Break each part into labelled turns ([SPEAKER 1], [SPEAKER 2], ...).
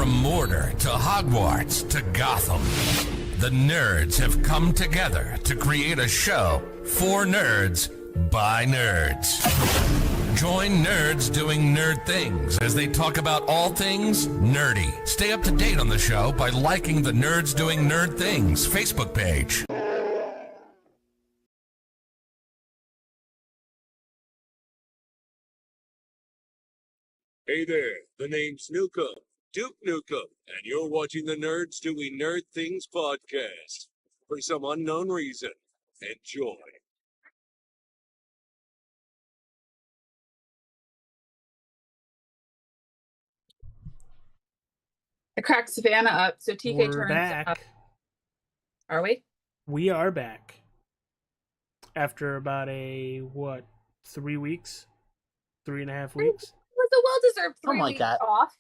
[SPEAKER 1] From Mordor to Hogwarts to Gotham, the nerds have come together to create a show for nerds by nerds. Join nerds doing nerd things as they talk about all things nerdy. Stay up to date on the show by liking the Nerds Doing Nerd Things Facebook page.
[SPEAKER 2] Hey there, the name's Nukem, Duke Nukem, and you're watching the Nerds Doing Nerd Things podcast. For some unknown reason, enjoy.
[SPEAKER 3] I cracked Savannah up, so TK
[SPEAKER 4] We're
[SPEAKER 3] turns
[SPEAKER 4] back.
[SPEAKER 3] up. Are we?
[SPEAKER 4] We are back. After about 3 weeks? 3.5 weeks?
[SPEAKER 3] It was a well-deserved 3
[SPEAKER 5] Something like
[SPEAKER 3] weeks
[SPEAKER 5] that.
[SPEAKER 3] off.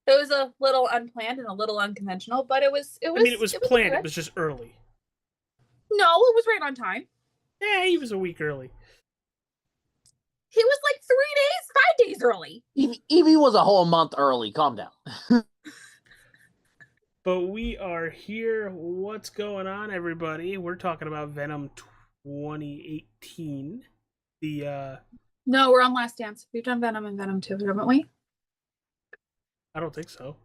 [SPEAKER 3] It was a little unplanned and a little unconventional, but it was
[SPEAKER 4] Planned.
[SPEAKER 3] good.
[SPEAKER 4] It was just early.
[SPEAKER 3] No, it was right on time.
[SPEAKER 4] Yeah, he was a week early.
[SPEAKER 3] He was like 5 days early.
[SPEAKER 5] Evie was a whole month early. Calm down.
[SPEAKER 4] But we are here. What's going on, everybody? We're talking about Venom 2018.
[SPEAKER 3] No, we're on Last Dance. We've done Venom and Venom 2, haven't we?
[SPEAKER 4] I don't think so.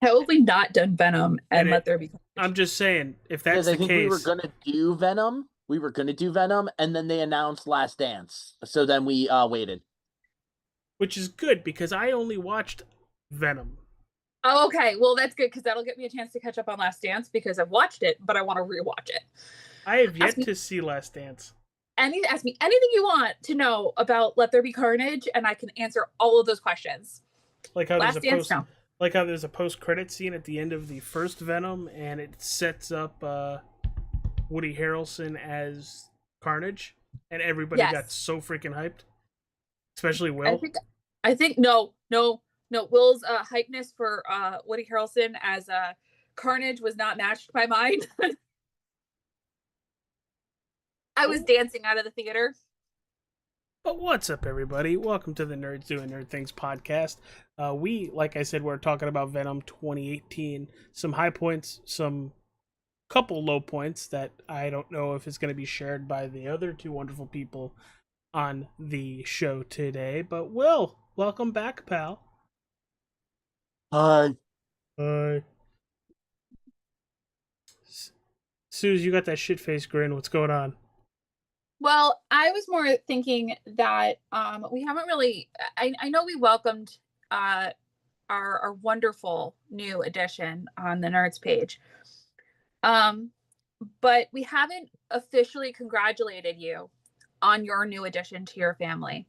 [SPEAKER 3] How have we not done Venom and Let There Be Carnage?
[SPEAKER 4] I'm just saying, if that's
[SPEAKER 5] Because I
[SPEAKER 4] the
[SPEAKER 5] think
[SPEAKER 4] case...
[SPEAKER 5] we were gonna do Venom. And then they announced Last Dance. So then we waited.
[SPEAKER 4] Which is good, because I only watched Venom.
[SPEAKER 3] Oh, okay. Well, that's good, because that'll get me a chance to catch up on Last Dance, because I've watched it, but I want to rewatch it.
[SPEAKER 4] I have yet to see Last Dance.
[SPEAKER 3] Ask me anything you want to know about Let There Be Carnage, and I can answer all of those questions.
[SPEAKER 4] Like how
[SPEAKER 3] Last Dance, no.
[SPEAKER 4] Like how there's a post-credit scene at the end of the first Venom, and it sets up Woody Harrelson as Carnage, and everybody got so freaking hyped, especially Will.
[SPEAKER 3] I think no. Will's hypeness for Woody Harrelson as Carnage was not matched by mine. I was dancing out of the theater.
[SPEAKER 4] But what's up, everybody? Welcome to the Nerds Doing Nerd Things podcast. Like I said, we're talking about Venom 2018. Some high points, some couple low points that I don't know if it's going to be shared by the other two wonderful people on the show today. But Will, welcome back, pal.
[SPEAKER 5] Hi.
[SPEAKER 4] Suze, you got that shit-faced grin. What's going on?
[SPEAKER 3] Well, I was more thinking that we haven't really... I know we welcomed our wonderful new addition on the Nerds page. But we haven't officially congratulated you on your new addition to your family.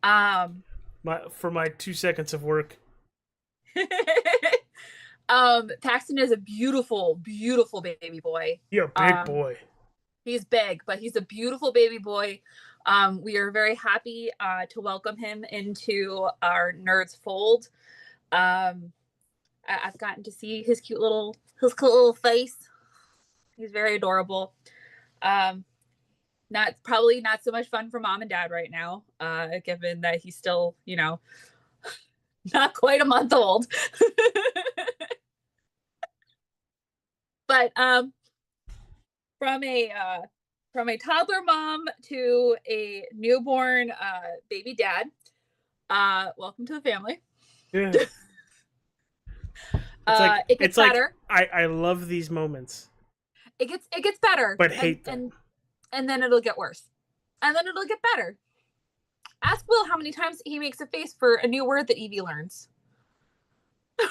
[SPEAKER 4] For my 2 seconds of work.
[SPEAKER 3] Paxton is a beautiful, beautiful baby boy.
[SPEAKER 4] You're a big boy.
[SPEAKER 3] He's big, but he's a beautiful baby boy. We are very happy to welcome him into our Nerds fold. I've gotten to see his cute little face. He's very adorable. Probably not so much fun for mom and dad right now, given that he's still, not quite a month old. But from a toddler mom to a newborn baby dad, welcome to the family.
[SPEAKER 4] Yeah.
[SPEAKER 3] It gets better.
[SPEAKER 4] I love these moments.
[SPEAKER 3] It gets better,
[SPEAKER 4] but hate them.
[SPEAKER 3] And then it'll get worse, and then it'll get better. Ask Will how many times he makes a face for a new word that Evie learns.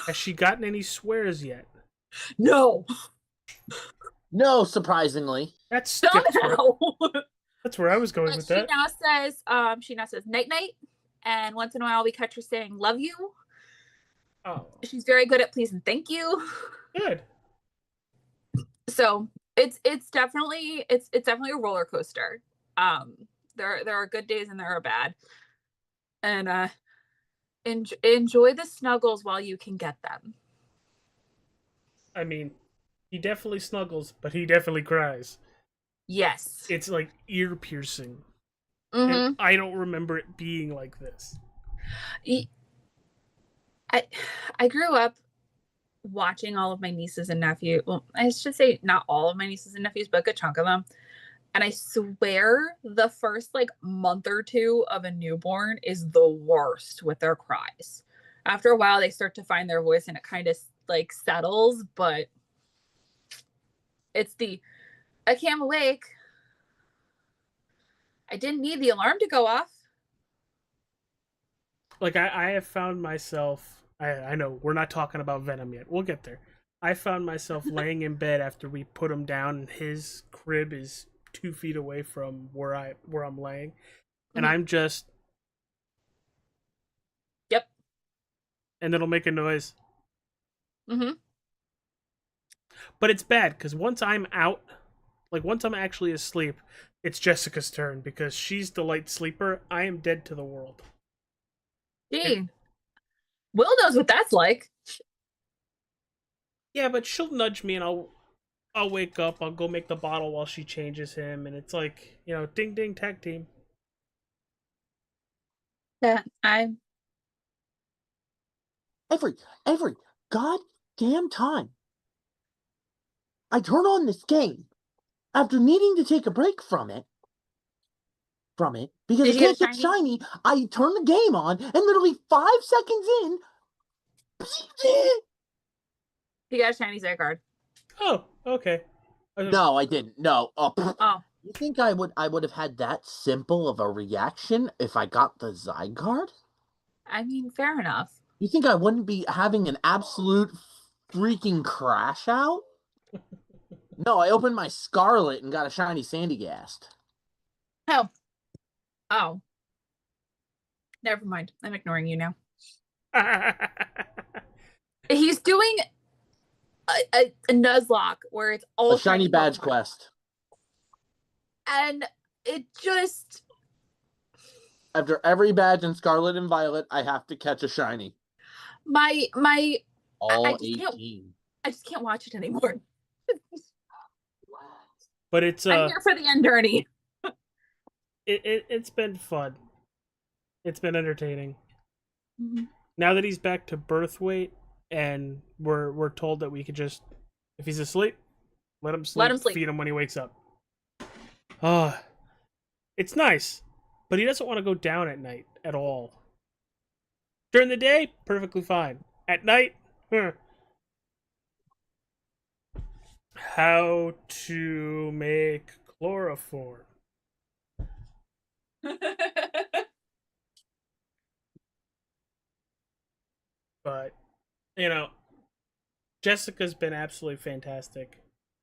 [SPEAKER 4] Has she gotten any swears yet?
[SPEAKER 3] No,
[SPEAKER 5] surprisingly.
[SPEAKER 4] That's where I was going with that.
[SPEAKER 3] She now says night night, and once in a while we catch her saying love you.
[SPEAKER 4] Oh,
[SPEAKER 3] she's very good at please and thank you.
[SPEAKER 4] Good.
[SPEAKER 3] So it's definitely a roller coaster. There are good days and there are bad, and enjoy the snuggles while you can get them.
[SPEAKER 4] I mean, he definitely snuggles, but he definitely cries.
[SPEAKER 3] Yes,
[SPEAKER 4] it's like ear piercing.
[SPEAKER 3] Mm-hmm.
[SPEAKER 4] And I don't remember it being like this.
[SPEAKER 3] I grew up watching all of my nieces and nephews. Well, I should say not all of my nieces and nephews, but a good chunk of them. And I swear the first like month or two of a newborn is the worst with their cries. After a while, they start to find their voice and it kind of like settles, but it's the I can't awake. I didn't need the alarm to go off.
[SPEAKER 4] Like I have found myself. I know we're not talking about Venom yet. We'll get there. I found myself laying in bed after we put him down, and his crib is 2 feet away from where I'm laying, and
[SPEAKER 3] Mhm.
[SPEAKER 4] I'm just.
[SPEAKER 3] Yep.
[SPEAKER 4] And it'll make a noise.
[SPEAKER 3] Mm-hmm.
[SPEAKER 4] But it's bad because once I'm out, like once I'm actually asleep, it's Jessica's turn because she's the light sleeper. I am dead to the world.
[SPEAKER 3] Gee, Will knows what that's like.
[SPEAKER 4] Yeah, but she'll nudge me and I'll wake up. I'll go make the bottle while she changes him, and it's like, ding ding tag team.
[SPEAKER 3] Yeah, I
[SPEAKER 5] Every goddamn time I turn on this game after needing to take a break from it because
[SPEAKER 3] Did
[SPEAKER 5] I
[SPEAKER 3] you get a
[SPEAKER 5] can't get
[SPEAKER 3] shiny?
[SPEAKER 5] shiny. I turn the game on and literally 5 seconds in,
[SPEAKER 3] You got a shiny Zay card.
[SPEAKER 4] Oh, okay.
[SPEAKER 5] no, I didn't. No.
[SPEAKER 3] Oh,
[SPEAKER 5] You think I would have had that simple of a reaction if I got the Zygarde?
[SPEAKER 3] I mean, fair enough.
[SPEAKER 5] You think I wouldn't be having an absolute freaking crash out? No, I opened my Scarlet and got a shiny Sandygast.
[SPEAKER 3] Oh, oh, never mind. I'm ignoring you now. He's doing a Nuzlocke where it's all
[SPEAKER 5] A shiny badge
[SPEAKER 3] Pokemon.
[SPEAKER 5] quest.
[SPEAKER 3] And it just
[SPEAKER 5] After every badge in Scarlet and Violet, I have to catch a shiny.
[SPEAKER 3] my
[SPEAKER 5] All
[SPEAKER 3] I just
[SPEAKER 5] 18.
[SPEAKER 3] I just can't watch it anymore.
[SPEAKER 4] But it's
[SPEAKER 3] I'm here for the end journey.
[SPEAKER 4] it's been fun. It's been entertaining.
[SPEAKER 3] Mhm.
[SPEAKER 4] Now that he's back to birth weight, and we're told that we could just, if he's asleep, let him sleep. Feed him when he wakes up. It's nice, but he doesn't want to go down at night at all. During the day, perfectly fine. At night, How to make chloroform. But, Jessica's been absolutely fantastic.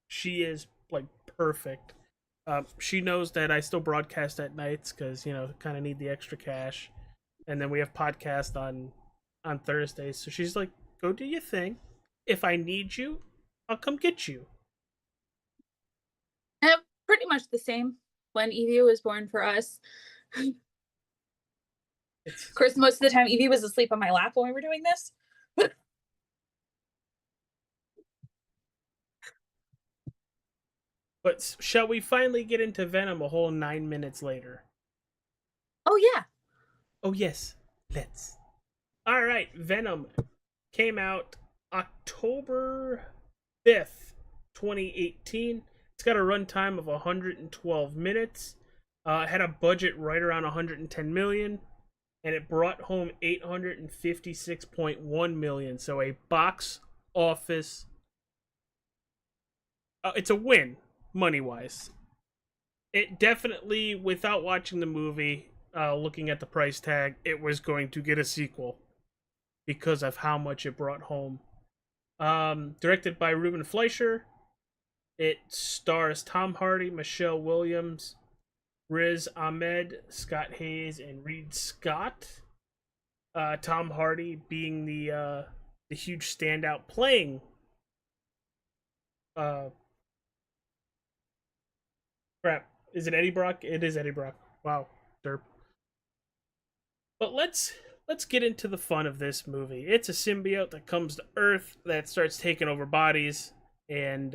[SPEAKER 4] She is, like, perfect. She knows that I still broadcast at nights because, kind of need the extra cash. And then we have podcast on Thursdays. So she's like, go do your thing. If I need you, I'll come get you.
[SPEAKER 3] Pretty much the same when Evie was born for us. Of course, most of the time Evie was asleep on my lap when we were doing this.
[SPEAKER 4] But shall we finally get into Venom a whole 9 minutes later?
[SPEAKER 3] Oh, yeah.
[SPEAKER 4] Oh, yes. Let's. All right. Venom came out October 5th, 2018. It's got a runtime of 112 minutes. It had a budget right around 110 million, and it brought home 856.1 million. So a box office. It's a win, money wise. It definitely, without watching the movie, looking at the price tag, it was going to get a sequel because of how much it brought home. Directed by Ruben Fleischer. It stars Tom Hardy, Michelle Williams, Riz Ahmed, Scott Hayes, and Reed Scott. Tom Hardy being the huge standout, playing crap. Is it Eddie Brock? It is Eddie Brock. Wow, derp. But let's get into the fun of this movie. It's a symbiote that comes to Earth that starts taking over bodies, and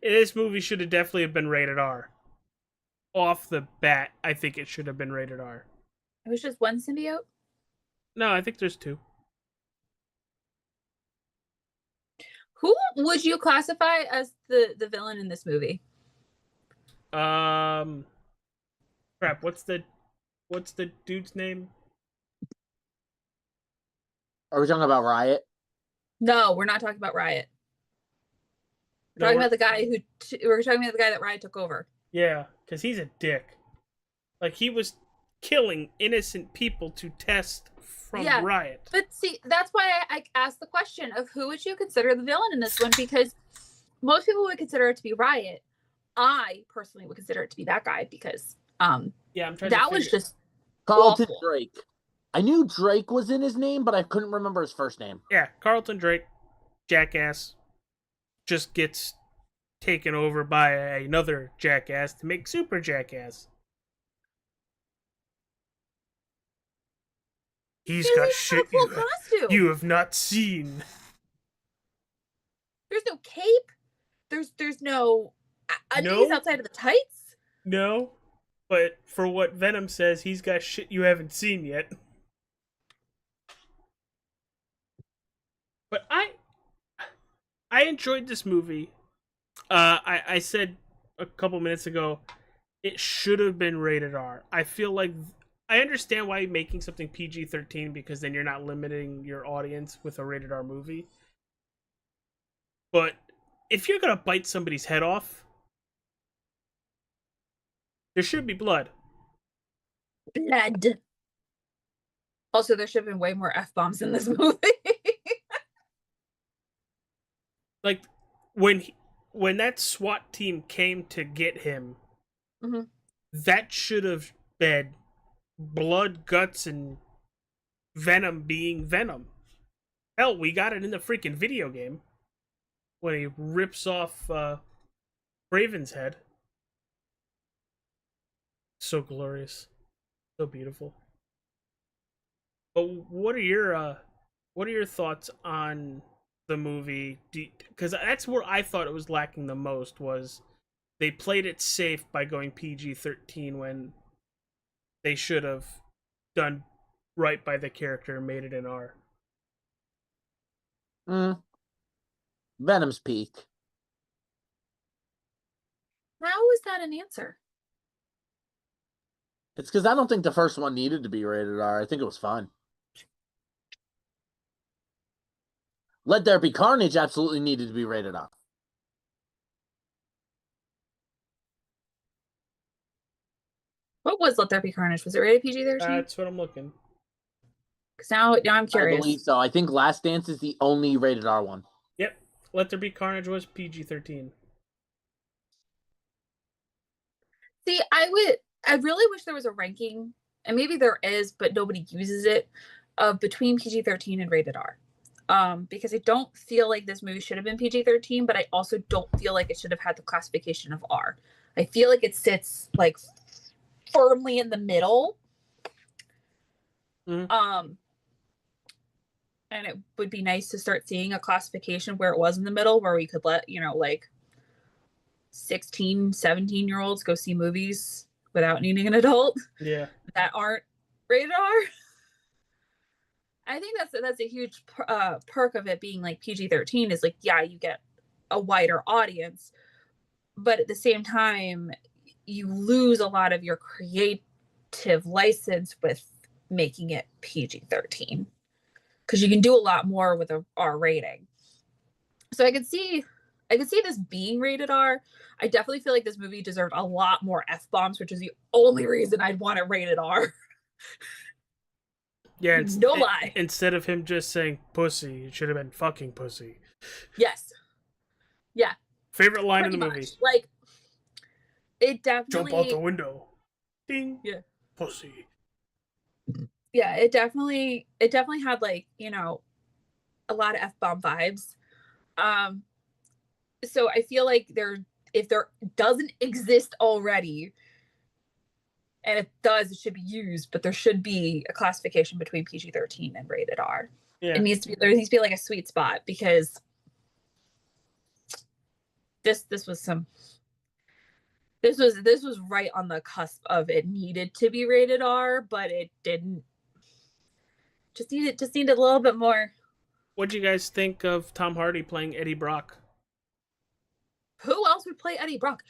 [SPEAKER 4] this movie should have definitely been rated R. Off the bat, I think it should have been rated R.
[SPEAKER 3] It was just one symbiote?
[SPEAKER 4] No, I think there's two.
[SPEAKER 3] Who would you classify as the villain in this movie?
[SPEAKER 4] Crap. What's the dude's name?
[SPEAKER 5] Are we talking about Riot?
[SPEAKER 3] No, we're not talking about Riot. We're
[SPEAKER 4] No,
[SPEAKER 3] talking about the guy we're talking about the guy that Riot took over.
[SPEAKER 4] Yeah, because he's a dick. Like, he was killing innocent people to test from Riot.
[SPEAKER 3] But see, that's why I asked the question of who would you consider the villain in this one, because most people would consider it to be Riot. I personally would consider it to be that guy because
[SPEAKER 4] yeah, I'm trying
[SPEAKER 3] that
[SPEAKER 4] to
[SPEAKER 3] was just
[SPEAKER 5] Carlton
[SPEAKER 3] awful.
[SPEAKER 5] Drake. I knew Drake was in his name, but I couldn't remember his first name.
[SPEAKER 4] Yeah, Carlton Drake, jackass, just gets taken over by another jackass to make super jackass. He's got shit you have not seen.
[SPEAKER 3] There's no cape. There's no undies outside of the tights.
[SPEAKER 4] No, but for what Venom says, he's got shit you haven't seen yet. But I enjoyed this movie. I said a couple minutes ago, it should have been rated R. I feel like I understand why you're making something PG-13 because then you're not limiting your audience with a rated R movie. But if you're gonna bite somebody's head off, there should be blood.
[SPEAKER 3] Blood. Also, there should have been way more F-bombs in this movie.
[SPEAKER 4] Like, when that SWAT team came to get him, that should have been blood, guts, and Venom being Venom. Hell, we got it in the freaking video game when he rips off Raven's head. So glorious, so beautiful. But what are your thoughts on the movie? Because that's where I thought it was lacking the most, was they played it safe by going PG-13 when they should have done right by the character and made it an R.
[SPEAKER 5] Venom's peak.
[SPEAKER 3] How is that an answer?
[SPEAKER 5] It's because I don't think the first one needed to be rated R. I think it was fun. Let There Be Carnage absolutely needed to be rated R.
[SPEAKER 3] What was Let There Be Carnage? Was it rated PG-13?
[SPEAKER 4] That's what I'm looking.
[SPEAKER 3] Because now I'm curious.
[SPEAKER 5] I believe so. I think Last Dance is the only rated R one.
[SPEAKER 4] Yep. Let There Be Carnage was PG-13.
[SPEAKER 3] See, I really wish there was a ranking, and maybe there is, but nobody uses it, of between PG-13 and rated R. Because I don't feel like this movie should have been PG-13, but I also don't feel like it should have had the classification of R. I feel like it sits like firmly in the middle. And it would be nice to start seeing a classification where it was in the middle, where we could let, like 16, 17-year-olds go see movies without needing an adult.
[SPEAKER 4] Yeah.
[SPEAKER 3] That aren't rated R. I think that's a huge perk of it being like PG-13 is like, yeah, you get a wider audience, but at the same time, you lose a lot of your creative license with making it PG-13 because you can do a lot more with a R rating. So I could see this being rated R. I definitely feel like this movie deserved a lot more F-bombs, which is the only reason I'd want it rated R.
[SPEAKER 4] Yeah,
[SPEAKER 3] no lie.
[SPEAKER 4] Instead of him just saying pussy, it should have been fucking pussy.
[SPEAKER 3] Yes. Yeah.
[SPEAKER 4] Favorite line in the movie?
[SPEAKER 3] Like, it definitely...
[SPEAKER 4] Jump out the window. Ding.
[SPEAKER 3] Yeah.
[SPEAKER 4] Pussy.
[SPEAKER 3] Yeah, it definitely had, like, a lot of F-bomb vibes. So I feel like if there doesn't exist already, and it does, it should be used, but there should be a classification between PG-13 and rated R. Yeah. There needs to be like a sweet spot, because this was right on the cusp of it needed to be rated R, but it didn't Just needed a little bit more.
[SPEAKER 4] What'd you guys think of Tom Hardy playing Eddie Brock?
[SPEAKER 3] Who else would play Eddie Brock?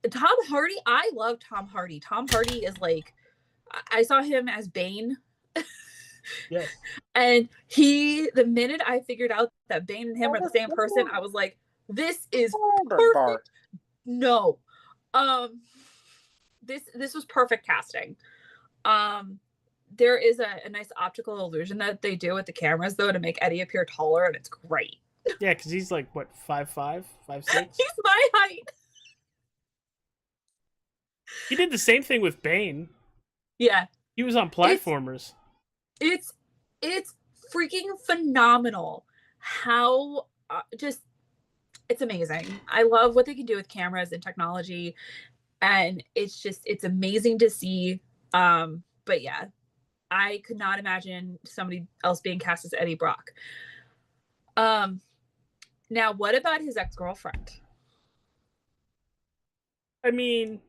[SPEAKER 3] Tom Hardy. I love Tom Hardy. Tom Hardy is like, I saw him as Bane.
[SPEAKER 4] Yes.
[SPEAKER 3] And the minute I figured out that Bane and him are the same person, I was like, this is perfect. No. This was perfect casting. There is a nice optical illusion that they do with the cameras though to make Eddie appear taller, and it's great.
[SPEAKER 4] Yeah, because he's like what, 5'5", 5'6"?
[SPEAKER 3] He's my height.
[SPEAKER 4] He did the same thing with Bane.
[SPEAKER 3] Yeah.
[SPEAKER 4] He was on platformers.
[SPEAKER 3] It's freaking phenomenal how it's amazing. I love what they can do with cameras and technology, and it's amazing to see. But yeah, I could not imagine somebody else being cast as Eddie Brock. Now what about his ex-girlfriend?
[SPEAKER 4] I mean,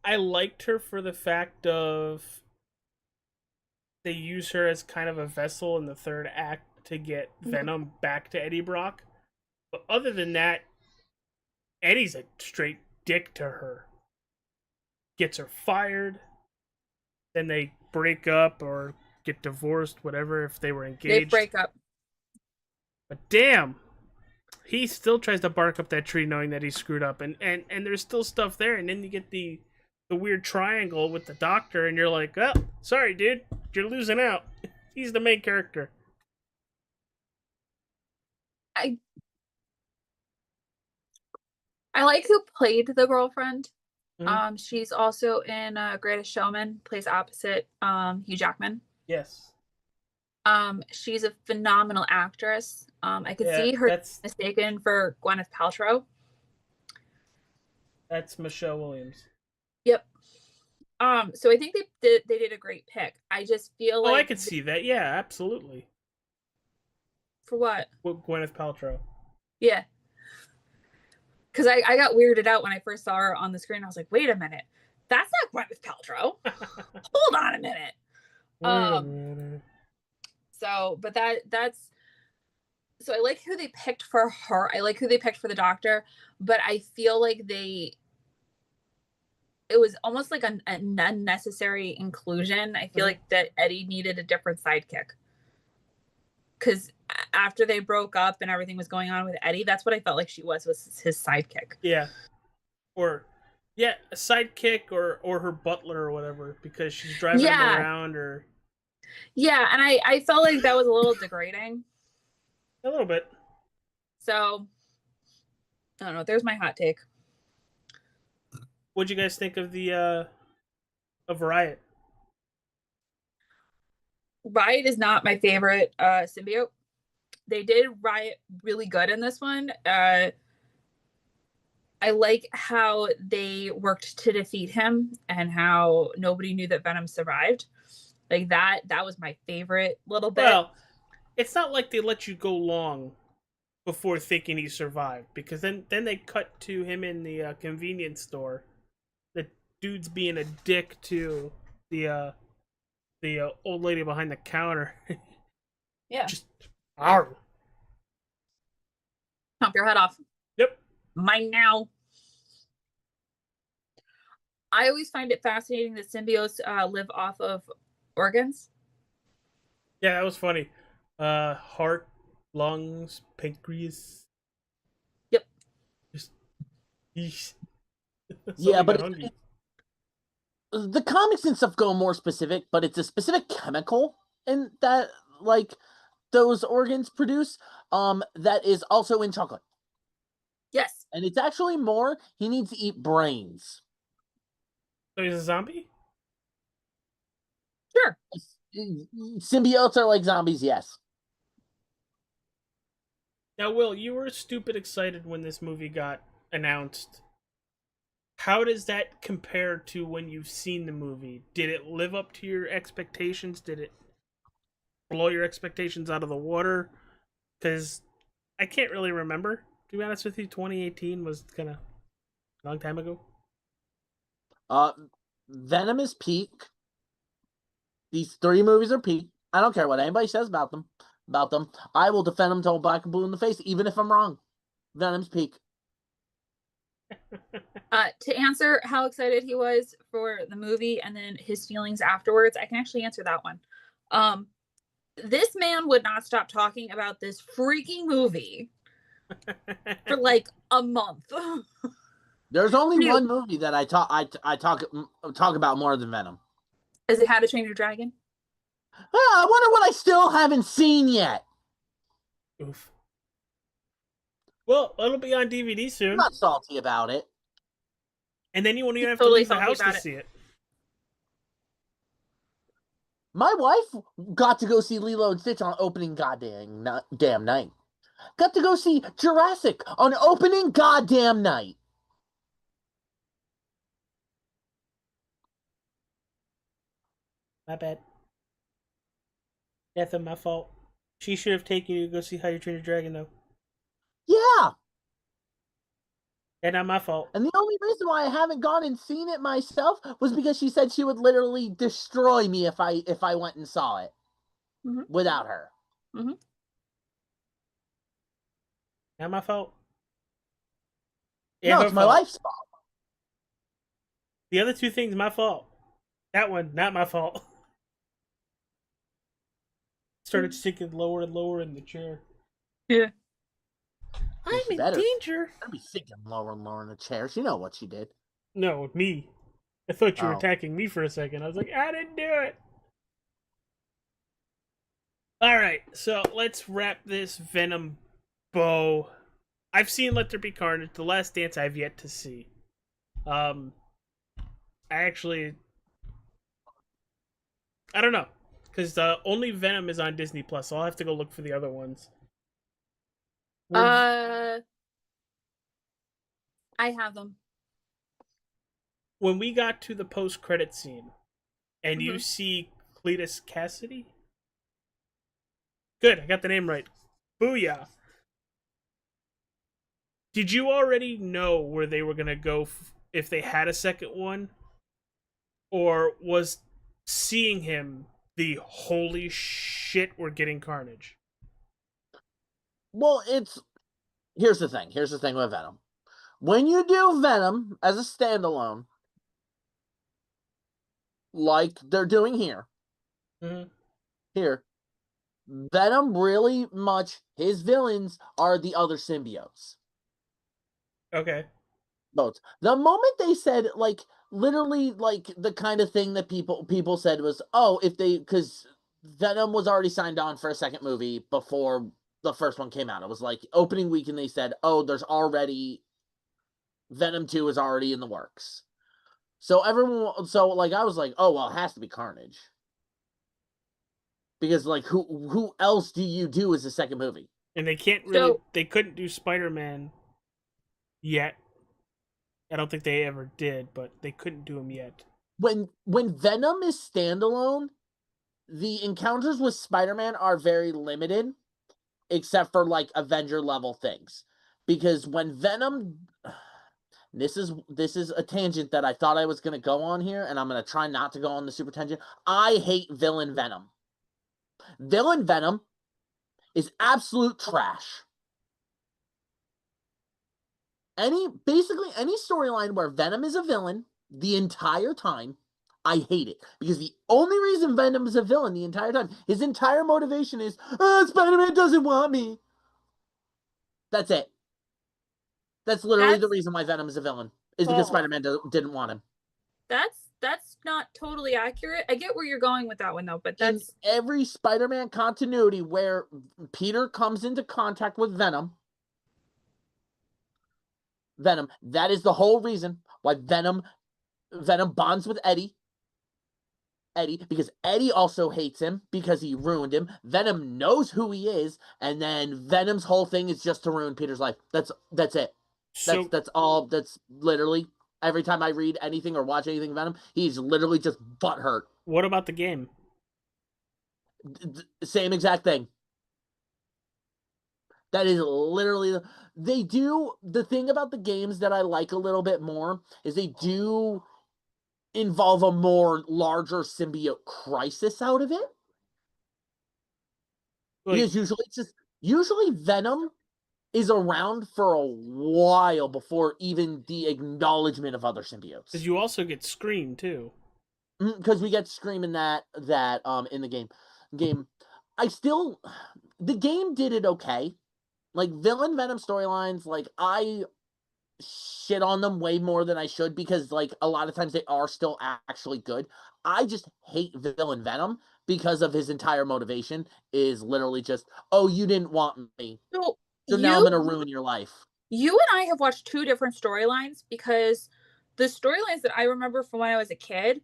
[SPEAKER 4] I liked her for the fact of they use her as kind of a vessel in the third act to get Venom back to Eddie Brock. But other than that, Eddie's a straight dick to her. Gets her fired. Then they break up or get divorced, whatever, if they were engaged.
[SPEAKER 3] They break up.
[SPEAKER 4] But damn, he still tries to bark up that tree knowing that he screwed up. And there's still stuff there. And then you get the weird triangle with the doctor, and you're like, oh, sorry, dude. You're losing out. He's the main character.
[SPEAKER 3] I like who played the girlfriend.
[SPEAKER 4] Mm-hmm.
[SPEAKER 3] She's also in Greatest Showman, plays opposite Hugh Jackman.
[SPEAKER 4] Yes.
[SPEAKER 3] She's a phenomenal actress. I could see her mistaken for Gwyneth Paltrow.
[SPEAKER 4] That's Michelle Williams.
[SPEAKER 3] Yep. So I think they did a great pick. I just feel like...
[SPEAKER 4] Oh, I could see that. Yeah, absolutely.
[SPEAKER 3] For what?
[SPEAKER 4] Gwyneth Paltrow.
[SPEAKER 3] Yeah. Because I got weirded out when I first saw her on the screen. I was like, wait a minute. That's not Gwyneth Paltrow. Hold on a minute. So, but that's... So I like who they picked for her. I like who they picked for the doctor. But I feel like it was almost like an unnecessary inclusion. I feel like that Eddie needed a different sidekick. Because after they broke up and everything was going on with Eddie, that's what I felt like she was his sidekick.
[SPEAKER 4] Yeah. A sidekick or her butler or whatever, because she's driving him around or...
[SPEAKER 3] Yeah, and I felt like that was a little degrading.
[SPEAKER 4] A little bit.
[SPEAKER 3] So, I don't know. There's my hot take.
[SPEAKER 4] What'd you guys think of of Riot?
[SPEAKER 3] Riot is not my favorite symbiote. They did Riot really good in this one. I like how they worked to defeat him and how nobody knew that Venom survived. Like that was my favorite little bit.
[SPEAKER 4] Well, it's not like they let you go long before thinking he survived, because then they cut to him in the convenience store. The dude's being a dick to the old lady behind the counter.
[SPEAKER 3] Yeah.
[SPEAKER 4] Just chomp
[SPEAKER 3] your head off.
[SPEAKER 4] Yep.
[SPEAKER 3] Mine now. I always find it fascinating that symbiotes live off of organs.
[SPEAKER 4] Yeah, that was funny. Heart, lungs, pancreas.
[SPEAKER 3] Yep.
[SPEAKER 4] Just
[SPEAKER 5] yeah, but the comics and stuff go more specific, but it's a specific chemical in that, like, those organs produce, that is also in chocolate.
[SPEAKER 3] Yes.
[SPEAKER 5] And it's actually more, he needs to eat brains.
[SPEAKER 4] So he's a zombie?
[SPEAKER 3] Sure.
[SPEAKER 5] Symbiotes are like zombies, yes.
[SPEAKER 4] Now, Will, you were stupid excited when this movie got announced. How does that compare to when you've seen the movie? Did it live up to your expectations? Did it blow your expectations out of the water? Because I can't really remember. To be honest with you, 2018 was kind of a long time ago.
[SPEAKER 5] Venom is peak. These three movies are peak. I don't care what anybody says about them. I will defend them till black and blue in the face, even if I'm wrong. Venom's peak.
[SPEAKER 3] To answer how excited he was for the movie and then his feelings afterwards, I can actually answer that one. This man would not stop talking about this freaking movie for like a month.
[SPEAKER 5] There's only one movie that I talk about more than Venom.
[SPEAKER 3] Is it How to Train Your Dragon?
[SPEAKER 5] I wonder what I still haven't seen yet.
[SPEAKER 4] Oof. Well, it'll be on DVD
[SPEAKER 5] I'm
[SPEAKER 4] soon,
[SPEAKER 5] not salty about it.
[SPEAKER 4] and then you won't even have
[SPEAKER 3] Totally
[SPEAKER 4] to leave the
[SPEAKER 3] salty
[SPEAKER 4] house to
[SPEAKER 3] about it.
[SPEAKER 4] see it.
[SPEAKER 5] My wife got to go see Lilo and Stitch on opening damn night. Got to go see Jurassic on opening goddamn night.
[SPEAKER 4] My bad. That's my fault. She should have taken you to go see How You Train Your Dragon, though.
[SPEAKER 5] Yeah.
[SPEAKER 4] That's not my fault.
[SPEAKER 5] And the only reason why I haven't gone and seen it myself was because she said she would literally destroy me if I went and saw it without her.
[SPEAKER 3] Mm-hmm.
[SPEAKER 4] Not my fault.
[SPEAKER 5] No, it's my wife's fault.
[SPEAKER 4] The other two things, my fault. That one, not my fault. Started sinking lower and lower in the chair.
[SPEAKER 3] Yeah.
[SPEAKER 4] I'm in danger.
[SPEAKER 5] I'd be sinking lower and lower in the chair. She know what she did.
[SPEAKER 4] No, me. I thought you were attacking me for a second. I was like, I didn't do it. Alright, so let's wrap this Venom bow. I've seen Let There Be Carnage. The Last Dance I've yet to see. I don't know. Because only Venom is on Disney Plus, so I'll have to go look for the other ones.
[SPEAKER 3] I have them.
[SPEAKER 4] When we got to the post-credit scene, and you see Cletus Cassidy? Good, I got the name right. Booyah. Did you already know where they were going to go if they had a second one? Or was seeing him the holy shit, we're getting Carnage?
[SPEAKER 5] Well, here's the thing with Venom. When you do Venom as a standalone, like they're doing here, Venom really much, his villains are the other symbiotes.
[SPEAKER 4] Okay.
[SPEAKER 5] Both. The moment they said, like, literally, like, the kind of thing that people said was, oh, because Venom was already signed on for a second movie before the first one came out. It was like opening week, and they said, oh, there's already Venom 2 is already in the works. So I was like, oh, well, it has to be Carnage. Because, like, who else do you do as a second movie?
[SPEAKER 4] And they they couldn't do Spider-Man yet. I don't think they ever did, but they couldn't do him yet.
[SPEAKER 5] When Venom is standalone, the encounters with Spider-Man are very limited, except for, like, Avenger level things. Because when Venom, this is a tangent that I thought I was going to go on here, and I'm going to try not to go on the super tangent. I hate villain Venom. Villain Venom is absolute trash. Basically any storyline where Venom is a villain the entire time, I hate it. Because the only reason Venom is a villain the entire time, his entire motivation is, Spider-Man doesn't want me. That's it. That's literally the reason why Venom is a villain, is because Spider-Man didn't want him.
[SPEAKER 3] That's not totally accurate. I get where you're going with that one, though, but that's...
[SPEAKER 5] In every Spider-Man continuity where Peter comes into contact with Venom, that is the whole reason why Venom bonds with Eddie, because Eddie also hates him because he ruined him. Venom knows who he is, and then Venom's whole thing is just to ruin Peter's life. That's it. That's all. That's literally... Every time I read anything or watch anything Venom, he's literally just butthurt.
[SPEAKER 4] What about the game?
[SPEAKER 5] Same exact thing. That is literally... They do... The thing about the games that I like a little bit more is they do involve a more larger symbiote crisis out of it. Because usually Venom is around for a while before even the acknowledgement of other symbiotes.
[SPEAKER 4] Because you also get Scream too.
[SPEAKER 5] Because we get Scream in that in the game. The game did it okay. Like villain Venom storylines, like I shit on them way more than I should because like a lot of times they are still actually good. I just hate villain Venom because of his entire motivation is literally just, oh, you didn't want me, so now I'm gonna ruin your life.
[SPEAKER 3] You and I have watched two different storylines because the storylines that I remember from when I was a kid,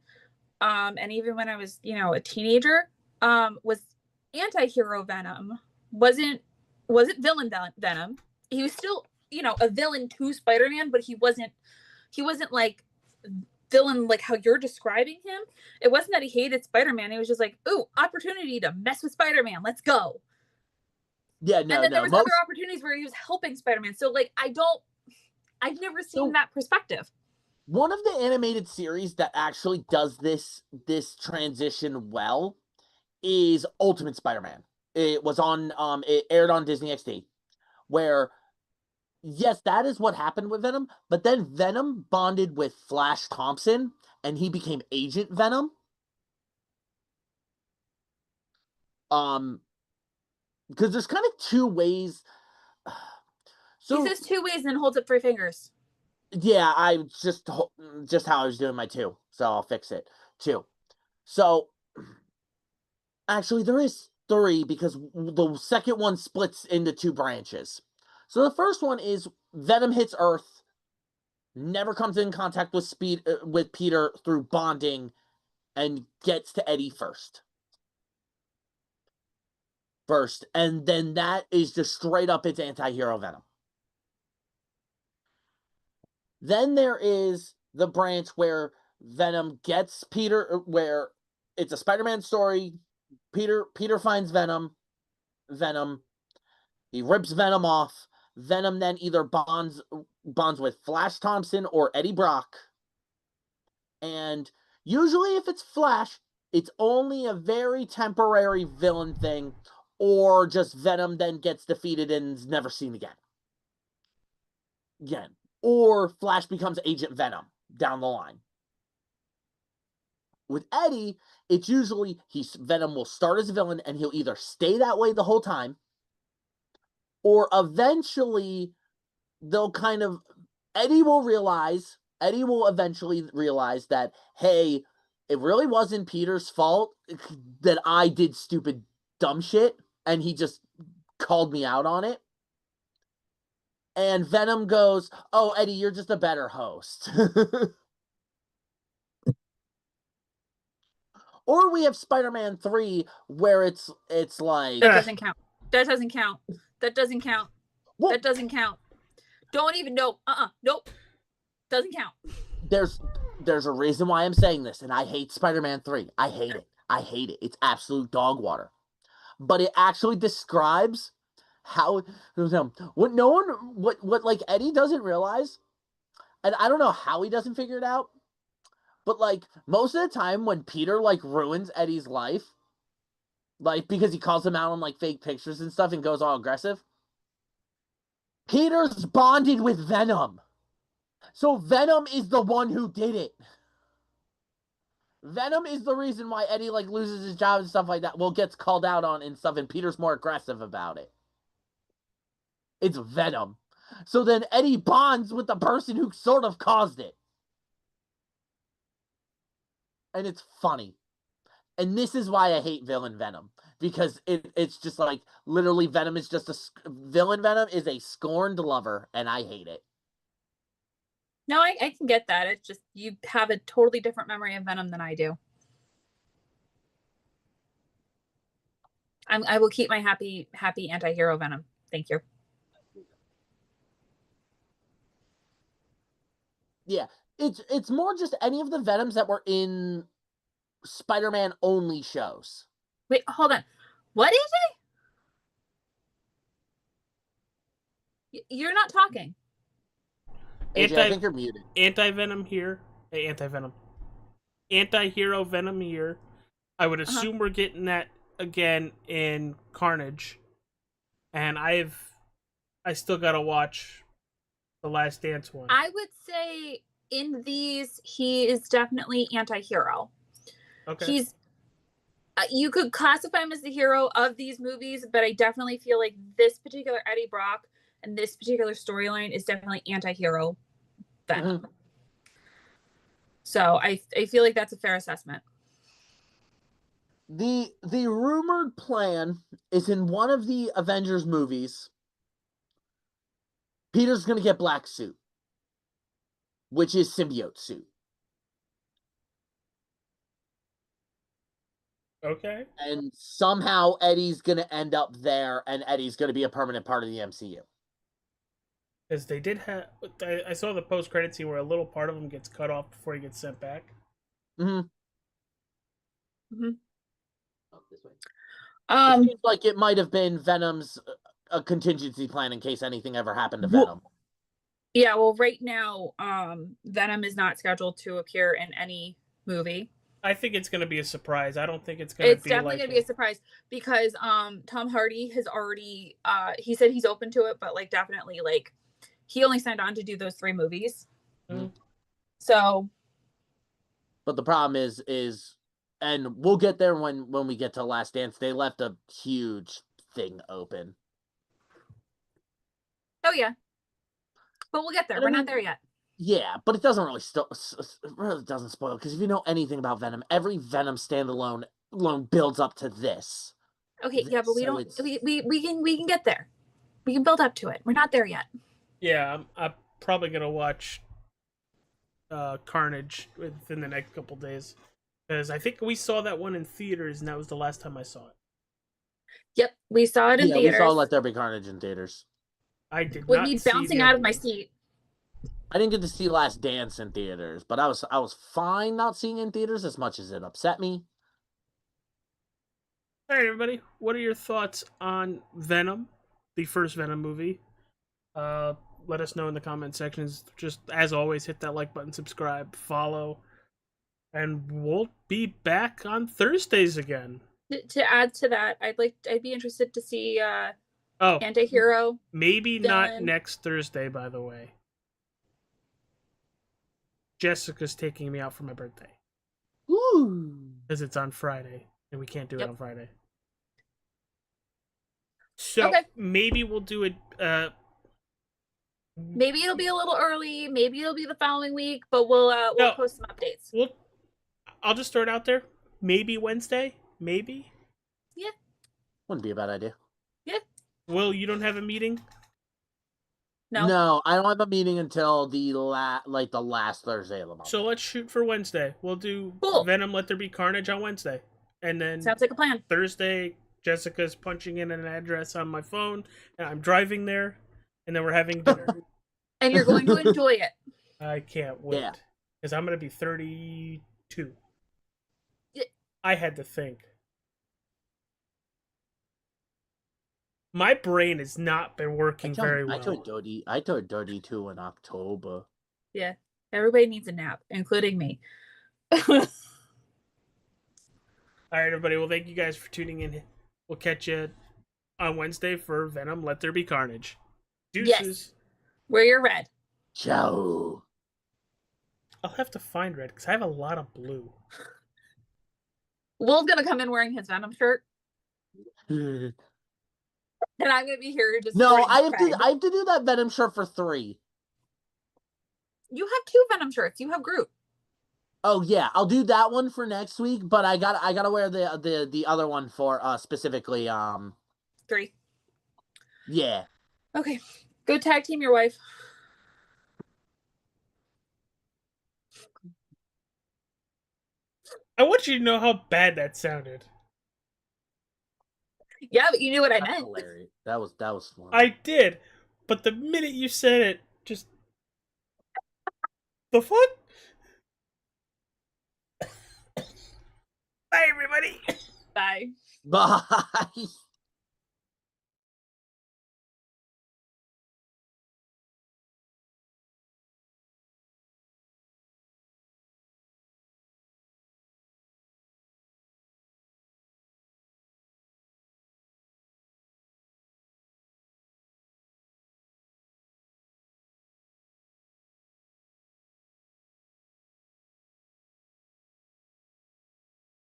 [SPEAKER 3] and even when I was, a teenager, was anti-hero Venom. Wasn't villain Venom. He was still, a villain to Spider-Man, but he wasn't like villain like how you're describing him. It wasn't that he hated Spider-Man. He was just like, ooh, opportunity to mess with Spider-Man. Let's go.
[SPEAKER 5] Yeah,
[SPEAKER 3] and then there was other opportunities where he was helping Spider-Man. So like I've never seen that perspective.
[SPEAKER 5] One of the animated series that actually does this transition well is Ultimate Spider-Man. It was on it aired on Disney XD, where yes, that is what happened with Venom, but then Venom bonded with Flash Thompson and he became Agent Venom. Because there's kind of two ways.
[SPEAKER 3] So he says two ways and then holds up three fingers.
[SPEAKER 5] Yeah, I just how I was doing my two, so I'll fix it. Two. So actually, there is three because the second one splits into two branches. So the first one is Venom hits Earth, never comes in contact with Peter through bonding, and gets to Eddie first, and then that is just straight up its anti-hero Venom. Then there is the branch where Venom gets Peter, where it's a Spider-Man story. Peter finds Venom. He rips Venom off. Venom then either bonds with Flash Thompson or Eddie Brock. And usually if it's Flash, it's only a very temporary villain thing, or just Venom then gets defeated and is never seen again. Or Flash becomes Agent Venom down the line. With Eddie, it's usually Venom will start as a villain and he'll either stay that way the whole time, or eventually Eddie will eventually realize that, hey, it really wasn't Peter's fault that I did stupid dumb shit and he just called me out on it. And Venom goes, oh, Eddie, you're just a better host. Or we have Spider-Man 3 where it's like...
[SPEAKER 3] That doesn't count. That doesn't count. That doesn't count. Well, that doesn't count. Don't even know. Nope. Doesn't count.
[SPEAKER 5] There's a reason why I'm saying this, and I hate Spider-Man 3. I hate it. It's absolute dog water. But it actually describes how what Eddie doesn't realize, and I don't know how he doesn't figure it out, but like most of the time when Peter like ruins Eddie's life, like because he calls him out on like fake pictures and stuff and goes all aggressive, Peter's bonded with Venom. So Venom is the one who did it. Venom is the reason why Eddie like loses his job and stuff like that. Well, gets called out on and stuff, and Peter's more aggressive about it. It's Venom. So then Eddie bonds with the person who sort of caused it. And it's funny. And this is why I hate villain Venom. Because it's just like, literally Venom is just villain Venom is a scorned lover, and I hate it.
[SPEAKER 3] No, I can get that. It's just, you have a totally different memory of Venom than I do. I will keep my happy anti-hero Venom. Thank you.
[SPEAKER 5] Yeah, it's more just any of the Venoms that were in Spider-Man only shows.
[SPEAKER 3] Wait, hold on. What is it? You're not talking.
[SPEAKER 5] AJ, I think you're muted.
[SPEAKER 4] Anti-Venom here. Anti-Venom. Anti-hero Venom here. I would assume we're getting that again in Carnage, and I still gotta watch the Last Dance one.
[SPEAKER 3] I would say in these, he is definitely anti-hero.
[SPEAKER 4] Okay.
[SPEAKER 3] He's you could classify him as the hero of these movies, but I definitely feel like this particular Eddie Brock and this particular storyline is definitely anti-hero Venom.
[SPEAKER 5] Mhm.
[SPEAKER 3] So I feel like that's a fair assessment.
[SPEAKER 5] The rumored plan is in one of the Avengers movies. Peter's gonna get black suit, which is symbiote suit.
[SPEAKER 4] Okay.
[SPEAKER 5] And somehow Eddie's gonna end up there, and Eddie's gonna be a permanent part of the MCU.
[SPEAKER 4] Because they did have, I saw the post-credit scene where a little part of him gets cut off before he gets sent back.
[SPEAKER 5] Mm-hmm.
[SPEAKER 3] Mm-hmm.
[SPEAKER 5] It seems like it might have been Venom's a contingency plan in case anything ever happened to Venom.
[SPEAKER 3] Yeah, well, right now, Venom is not scheduled to appear in any movie.
[SPEAKER 4] I think it's going to be a surprise. I don't think it's going to be.
[SPEAKER 3] It's definitely going to be a surprise because Tom Hardy has already he said he's open to it, but like definitely like he only signed on to do those 3 movies.
[SPEAKER 4] Mm-hmm.
[SPEAKER 3] So,
[SPEAKER 5] but the problem is, and we'll get there when we get to Last Dance. They left a huge thing open.
[SPEAKER 3] Oh yeah, but we'll get there. We're not there yet.
[SPEAKER 5] Yeah, but it doesn't really doesn't spoil, because if you know anything about Venom, every Venom standalone builds up to this.
[SPEAKER 3] Okay, yeah, but we don't. We can get there. We can build up to it. We're not there yet.
[SPEAKER 4] Yeah, I'm probably gonna watch Carnage within the next couple days, because I think we saw that one in theaters, and that was the last time I saw it.
[SPEAKER 3] Yep, we saw it in theaters.
[SPEAKER 5] We saw Let There Be Carnage in theaters.
[SPEAKER 4] I did
[SPEAKER 3] with
[SPEAKER 4] not
[SPEAKER 3] me
[SPEAKER 4] see
[SPEAKER 3] bouncing out of my seat.
[SPEAKER 5] I didn't get to see Last Dance in theaters, but I was fine not seeing it in theaters as much as it upset me.
[SPEAKER 4] All right, everybody, what are your thoughts on Venom, the first Venom movie? Let us know in the comment sections. Just as always, hit that like button, subscribe, follow, and we'll be back on Thursdays again.
[SPEAKER 3] To add to that, I'd be interested to see
[SPEAKER 4] Oh,
[SPEAKER 3] anti-hero.
[SPEAKER 4] maybe
[SPEAKER 3] villain.
[SPEAKER 4] not next Thursday, by the way. Jessica's taking me out for my birthday.
[SPEAKER 5] Ooh.
[SPEAKER 4] Because it's on Friday, and we can't do it
[SPEAKER 3] Yep.
[SPEAKER 4] on Friday. So
[SPEAKER 3] Okay.
[SPEAKER 4] maybe we'll do it.
[SPEAKER 3] Maybe it'll be a little early. Maybe it'll be the following week, but we'll post some updates.
[SPEAKER 4] I'll just throw it out there. Maybe Wednesday. Maybe.
[SPEAKER 3] Yeah.
[SPEAKER 5] Wouldn't be a bad idea.
[SPEAKER 3] Yeah.
[SPEAKER 4] Will, you don't have a meeting?
[SPEAKER 5] No, I don't have a meeting until the last Thursday of the month.
[SPEAKER 4] So let's shoot for Wednesday. We'll do Venom Let There Be Carnage on Wednesday. And then
[SPEAKER 3] sounds like a plan.
[SPEAKER 4] Thursday, Jessica's punching in an address on my phone, and I'm driving there, and then we're having dinner.
[SPEAKER 3] And you're going to enjoy it.
[SPEAKER 4] I can't wait.
[SPEAKER 5] Yeah.
[SPEAKER 4] Because I'm going to be 32.
[SPEAKER 3] Yeah.
[SPEAKER 4] I had to think. My brain has not been working very well.
[SPEAKER 5] I turned 32 in October.
[SPEAKER 3] Yeah. Everybody needs a nap, including me.
[SPEAKER 4] All right, everybody. Well, thank you guys for tuning in. We'll catch you on Wednesday for Venom Let There Be Carnage. Deuces.
[SPEAKER 3] Yes. Wear your red.
[SPEAKER 5] Ciao.
[SPEAKER 4] I'll have to find red because I have a lot of blue.
[SPEAKER 3] Will's going to come in wearing his Venom shirt. And I'm gonna be here just.
[SPEAKER 5] No, I have to do that Venom shirt for 3.
[SPEAKER 3] You have 2 Venom shirts. You have Groot.
[SPEAKER 5] Oh yeah, I'll do that one for next week, but I gotta wear the other one for specifically
[SPEAKER 3] 3.
[SPEAKER 5] Yeah.
[SPEAKER 3] Okay, go tag team your wife.
[SPEAKER 4] I want you to know how bad that sounded.
[SPEAKER 3] Yeah, but you knew what I meant.
[SPEAKER 5] Hilarious. That was fun.
[SPEAKER 4] I did, but the minute you said it, just the fuck. Bye, everybody.
[SPEAKER 3] Bye.
[SPEAKER 5] Bye.